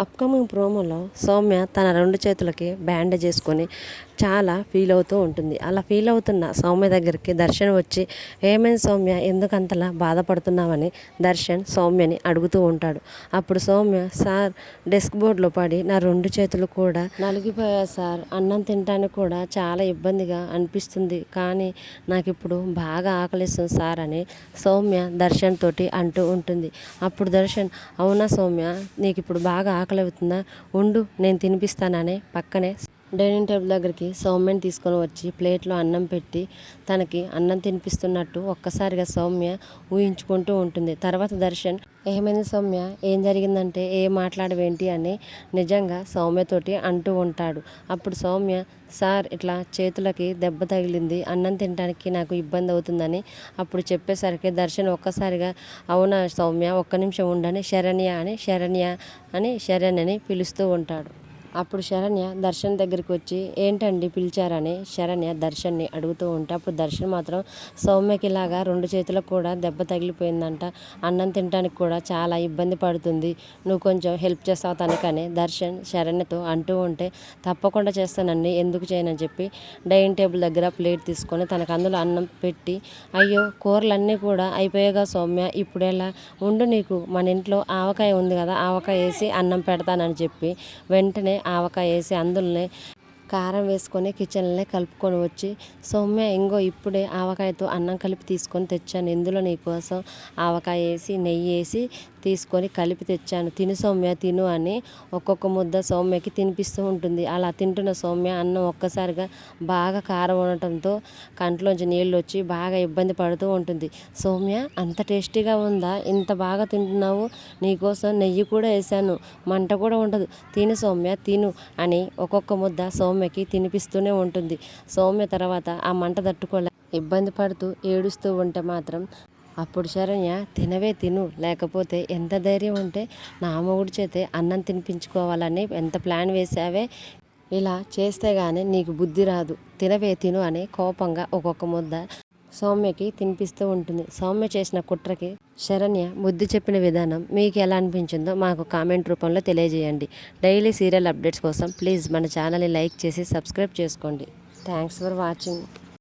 Upcoming ప్రోమోలో సౌమ్య తన 2 చేతులకి బ్యాండేజ్ చేసుకొని చాలా ఫీల్ అవుతూ ఉంటుంది. అలా ఫీల్ అవుతున్న సౌమ్య దగ్గరికి దర్శన్ వచ్చి, ఏమైంది సౌమ్య, ఎందుకు అంతలా బాధపడుతున్నావని దర్శన్ సౌమ్యని అడుగుతూ ఉంటాడు. అప్పుడు సౌమ్య, సార్ డెస్క్ బోర్డులో పడి నా 2 చేతులు కూడా నలిగిపోయాయి సార్, అన్నం తినడానికి కూడా చాలా ఇబ్బందిగా అనిపిస్తుంది, కానీ నాకు ఇప్పుడు బాగా ఆకలిస్తుంది సార్ అని సౌమ్య దర్శన్ తోటి అంటూ ఉంటుంది. అప్పుడు దర్శన్, అవునా సౌమ్య, నీకు ఇప్పుడు బాగా ఆకలి అవుతుందా, ఉండు నేను తినిపిస్తానని పక్కనే డైనింగ్ టేబుల్ దగ్గరికి సౌమ్యని తీసుకొని వచ్చి ప్లేట్లో అన్నం పెట్టి తనకి అన్నం తినిపిస్తున్నట్టు ఒక్కసారిగా సౌమ్య ఊహించుకుంటూ ఉంటుంది. తర్వాత దర్శన్, ఏమైంది సౌమ్య, ఏం జరిగిందంటే ఏం మాట్లాడవేంటి అని నిజంగా సౌమ్యతోటి అంటూ ఉంటాడు. అప్పుడు సౌమ్య, సార్ ఇట్లా చేతులకి దెబ్బ తగిలింది, అన్నం తినడానికి నాకు ఇబ్బంది అవుతుందని అప్పుడు చెప్పేసరికి దర్శన్ ఒక్కసారిగా, అవునా సౌమ్య, ఒక్క నిమిషం ఉండని శరణ్యని పిలుస్తూ ఉంటాడు. అప్పుడు శరణ్య దర్శన్ దగ్గరికి వచ్చి, ఏంటండి పిలిచారని శరణ్య దర్శన్ని అడుగుతూ ఉంటే అప్పుడు దర్శన్ మాత్రం, సౌమ్యకి ఇలాగా 2 చేతులకు కూడా దెబ్బ తగిలిపోయిందంట, అన్నం తినడానికి కూడా చాలా ఇబ్బంది పడుతుంది, నువ్వు కొంచెం హెల్ప్ చేస్తావు తనకని దర్శన్ శరణ్యతో అంటూ ఉంటే, తప్పకుండా చేస్తానండి, ఎందుకు చేయనని చెప్పి డైనింగ్ టేబుల్ దగ్గర ప్లేట్ తీసుకొని తనకు అందులో అన్నం పెట్టి, అయ్యో కూరలన్నీ కూడా అయిపోయాగా సౌమ్య, ఇప్పుడు ఎలా, ఉండు నీకు మన ఇంట్లో ఆవకాయ ఉంది కదా, ఆవకాయ వేసి అన్నం పెడతానని చెప్పి వెంటనే ఆవకాయ వేసి అందులోనే కారం వేసుకొని కిచెన్లోనే కలుపుకొని వచ్చి, సౌమ్య ఇంగో ఇప్పుడే ఆవకాయతో అన్నం కలిపి తీసుకొని తెచ్చాను, ఇందులో నీకోసం ఆవకాయ వేసి నెయ్యి వేసి తీసుకొని కలిపి తెచ్చాను, తిను సౌమ్య తిను అని ఒక్కొక్క ముద్ద సౌమ్యకి తినిపిస్తూ ఉంటుంది. అలా తింటున్న సౌమ్య అన్నం ఒక్కసారిగా బాగా కారం ఉండటంతో కంట్లోంచి నీళ్ళు వచ్చి బాగా ఇబ్బంది పడుతూ ఉంటుంది. సౌమ్య, అంత టేస్టీగా ఉందా, ఇంత బాగా తింటున్నావు, నీకోసం నెయ్యి కూడా వేసాను, మంట కూడా ఉండదు, తిను సౌమ్య తిను అని ఒక్కొక్క ముద్ద సౌమ్యకి తినిపిస్తూనే ఉంటుంది. సౌమ్య తర్వాత ఆ మంట తట్టుకోలే ఇబ్బంది పడుతూ ఏడుస్తూ ఉంటే మాత్రం అప్పుడు శరణ్య, తినవే తిను, లేకపోతే ఎంత ధైర్యం ఉంటే నా మొగుడి చేతే అన్నం తినిపించుకోవాలని ఎంత ప్లాన్ వేసావే, ఇలా చేస్తే కానీ నీకు బుద్ధి రాదు, తినవే తిను అని కోపంగా ఒక్కొక్క ముద్ద సౌమ్యకి తినిపిస్తూ ఉంటుంది. సౌమ్య చేసిన కుట్రకి శరణ్య బుద్ధి చెప్పిన విధానం మీకు ఎలా అనిపించిందో మాకు కామెంట్ రూపంలో తెలియజేయండి. డైలీ సీరియల్ అప్డేట్స్ కోసం ప్లీజ్ మన ఛానల్ని లైక్ చేసి సబ్స్క్రైబ్ చేసుకోండి. Thanks for watching.